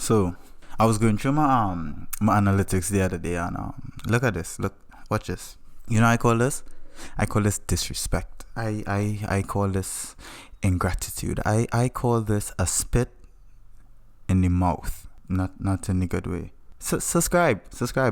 So, I was going through my analytics the other day, and look at this. Watch this. You know, I call this disrespect. I call this ingratitude. I call this a spit in the mouth, not in a good way. So subscribe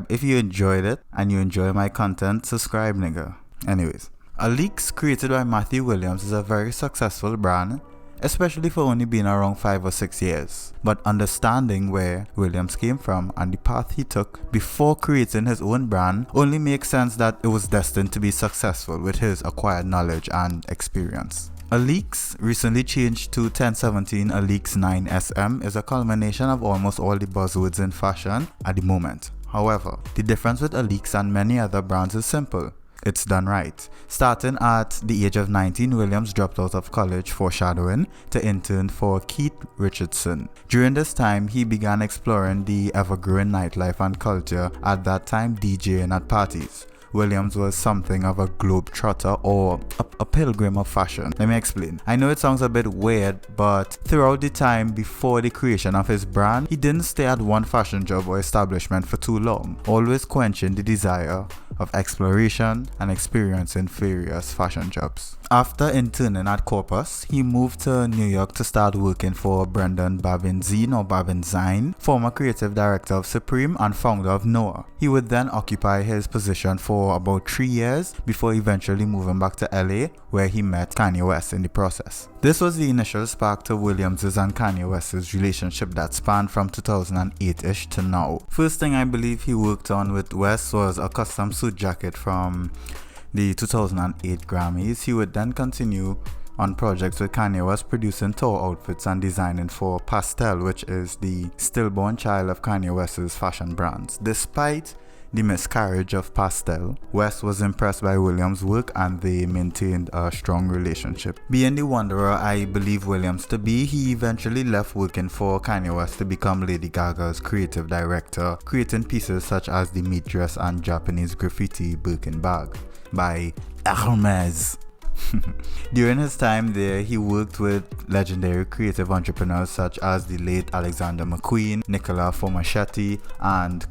if you enjoyed it and you enjoy my content. Subscribe, nigga. Anyways, Alyx, created by Matthew Williams, is a very successful brand, especially for only being around 5 or 6 years. But understanding where Williams came from and the path he took before creating his own brand only makes sense that it was destined to be successful with his acquired knowledge and experience. Alyx, recently changed to 1017 Alyx 9SM, is a culmination of almost all the buzzwords in fashion at the moment. However, the difference with Alyx and many other brands is simple. It's done right. Starting at the age of 19, Williams dropped out of college, foreshadowing, to intern for Keith Richardson. During this time, he began exploring the ever-growing nightlife and culture, at that time DJing at parties. Williams was something of a globetrotter or a pilgrim of fashion. Let me explain. I know it sounds a bit weird, but throughout the time before the creation of his brand, he didn't stay at one fashion job or establishment for too long, always quenching the desire of exploration and experiencing various fashion jobs. After interning at Corpus, he moved to New York to start working for Brendan Babinzine, former creative director of Supreme and founder of Noah. He would then occupy his position for about 3 years before eventually moving back to LA, where he met Kanye West in the process. This was the initial spark to Williams's and Kanye West's relationship that spanned from 2008-ish to now. First thing I believe he worked on with West was a custom suit jacket from the 2008 Grammys. He would then continue on projects with Kanye West, producing tour outfits and designing for Pastel, which is the stillborn child of Kanye West's fashion brands. Despite the miscarriage of Pastel, West was impressed by Williams' work and they maintained a strong relationship. Being the wanderer I believe Williams to be, he eventually left working for Kanye West to become Lady Gaga's creative director, creating pieces such as the meat dress and Japanese graffiti Birkin bag by Hermes. During his time there, he worked with legendary creative entrepreneurs such as the late Alexander McQueen, Nicola Formaschetti, and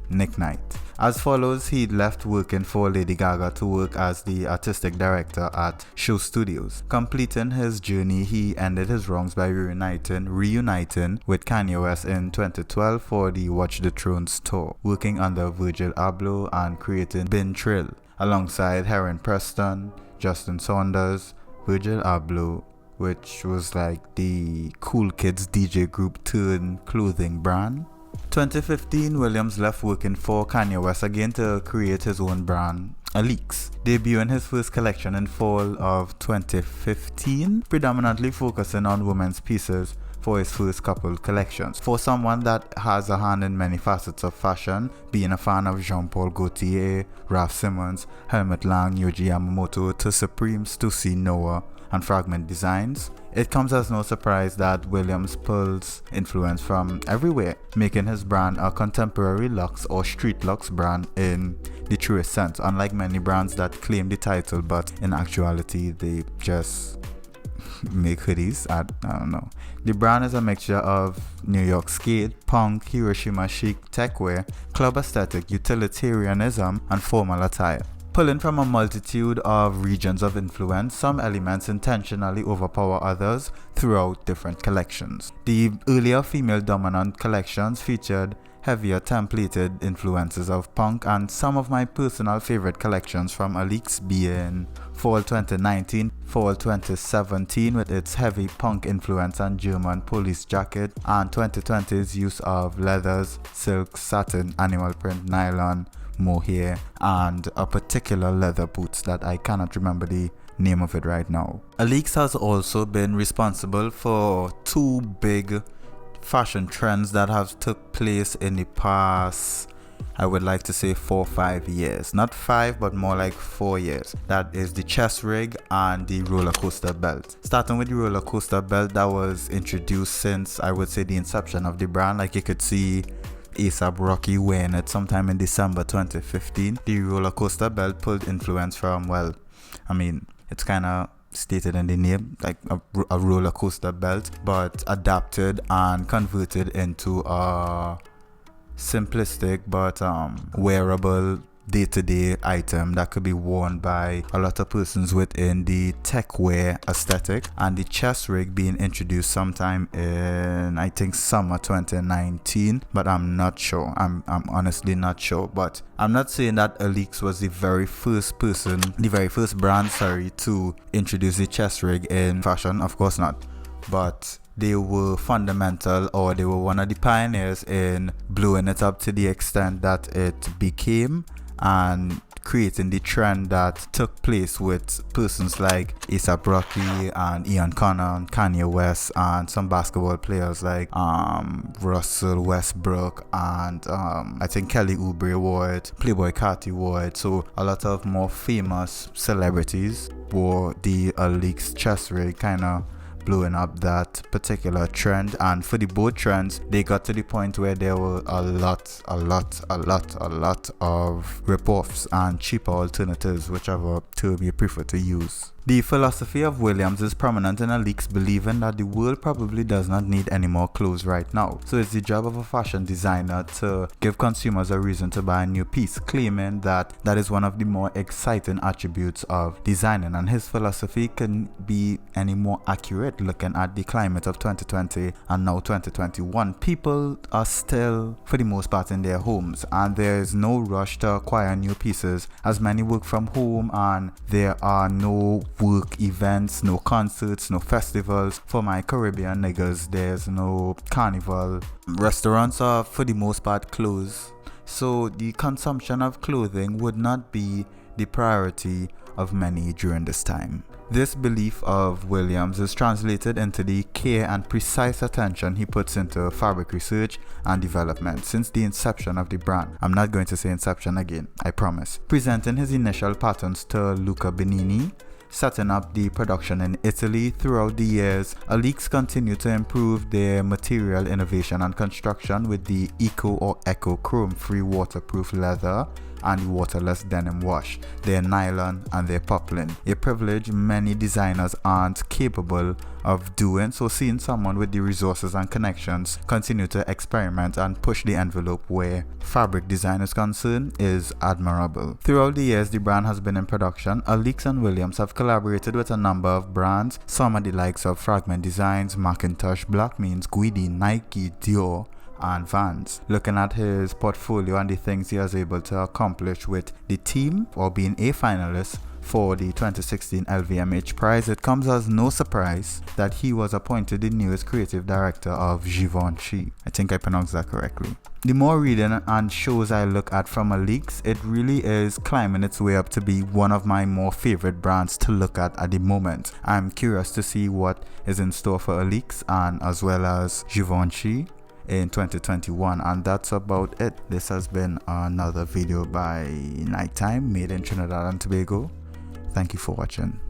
Nick Knight. As follows, he left working for Lady Gaga to work as the artistic director at Show Studios. Completing his journey, he ended his wrongs by reuniting with Kanye West in 2012 for the Watch the Thrones tour, working under Virgil Abloh and creating Bin Trill, alongside Heron Preston, Justin Saunders, Virgil Abloh, which was like the cool kids DJ group turned clothing brand. 2015, Williams left working for Kanye West again to create his own brand, Alyx, debuting his first collection in fall of 2015, predominantly focusing on women's pieces for his first couple collections. For someone that has a hand in many facets of fashion, being a fan of Jean-Paul Gaultier, Raf Simons, Helmut Lang, Yohji Yamamoto, to Supreme, Stussy, Noah, and Fragment Designs, it comes as no surprise that Williams pulls influence from everywhere, making his brand a contemporary luxe or street luxe brand in the truest sense, unlike many brands that claim the title but in actuality they just make hoodies. I don't know. The brand is a mixture of New York skate, punk, Hiroshima chic, techwear, club aesthetic, utilitarianism, and formal attire. Pulling from a multitude of regions of influence, some elements intentionally overpower others throughout different collections. The earlier female-dominant collections featured heavier templated influences of punk, and some of my personal favorite collections from Alyx being Fall 2019, Fall 2017 with its heavy punk influence and German police jacket, and 2020's use of leathers, silk, satin, animal print, nylon, mohair, and a particular leather boots that I cannot remember the name of it right now. Alyx has also been responsible for two big fashion trends that have took place in the past, I would like to say 4 or 5 years. Not 5, but more like 4 years. That is the chest rig and the roller coaster belt. Starting with the roller coaster belt that was introduced since, I would say, the inception of the brand. Like you could see A$AP Rocky wearing it sometime in December 2015. The roller coaster belt pulled influence from, well, I mean, it's kind of stated in the name, like a roller coaster belt, but adapted and converted into a simplistic but wearable day-to-day item that could be worn by a lot of persons within the tech wear aesthetic. And the chest rig being introduced sometime in, I think, summer 2019, but I'm not sure. I'm honestly not sure. But I'm not saying that Alyx was the very first brand to introduce the chest rig in fashion. Of course not. But they were fundamental, or they were one of the pioneers in blowing it up to the extent that it became, and creating the trend that took place with persons like A$AP Rocky and Ian Connor and Kanye West, and some basketball players like Russell Westbrook and I think Kelly Oubre wore it, Playboy Carti wore it. So a lot of more famous celebrities wore the Alyx chest rig, kind of blowing up that particular trend. And for the both trends, they got to the point where there were a lot of rip-offs and cheaper alternatives, whichever term you prefer to use. The philosophy of Williams is prominent in Alyx, believing that the world probably does not need any more clothes right now. So it's the job of a fashion designer to give consumers a reason to buy a new piece, claiming that that is one of the more exciting attributes of designing. And his philosophy can be any more accurate looking at the climate of 2020 and now 2021. People are still, for the most part, in their homes, and there is no rush to acquire new pieces as many work from home, and there are no work events, no concerts, no festivals. For my Caribbean niggas, there's no carnival. Restaurants are for the most part closed, so the consumption of clothing would not be the priority of many during this time. This belief of Williams is translated into the care and precise attention he puts into fabric research and development since the inception of the brand. I'm not going to say inception again, I promise. Presenting his initial patterns to Luca Benini, setting up the production in Italy. Throughout the years, Alyx continued to improve their material innovation and construction with the eco or eco chrome-free waterproof leather and the waterless denim wash, their nylon and their poplin, a privilege many designers aren't capable of doing. So seeing someone with the resources and connections continue to experiment and push the envelope where fabric design is concerned is admirable. Throughout the years the brand has been in production, Alyx and Williams have collaborated with a number of brands, some are the likes of Fragment Designs, Macintosh, Black Means, Guidi, Nike, Dior and Vans. Looking at his portfolio and the things he was able to accomplish with the team, or being a finalist for the 2016 LVMH prize, it comes as no surprise that he was appointed the newest creative director of Givenchy. I think I pronounced that correctly. The more reading and shows I look at from Alyx, it really is climbing its way up to be one of my more favorite brands to look at the moment. I'm curious to see what is in store for Alyx and as well as Givenchy in 2021, and that's about it. This has been another video by Nighttime, made in Trinidad and Tobago. Thank you for watching.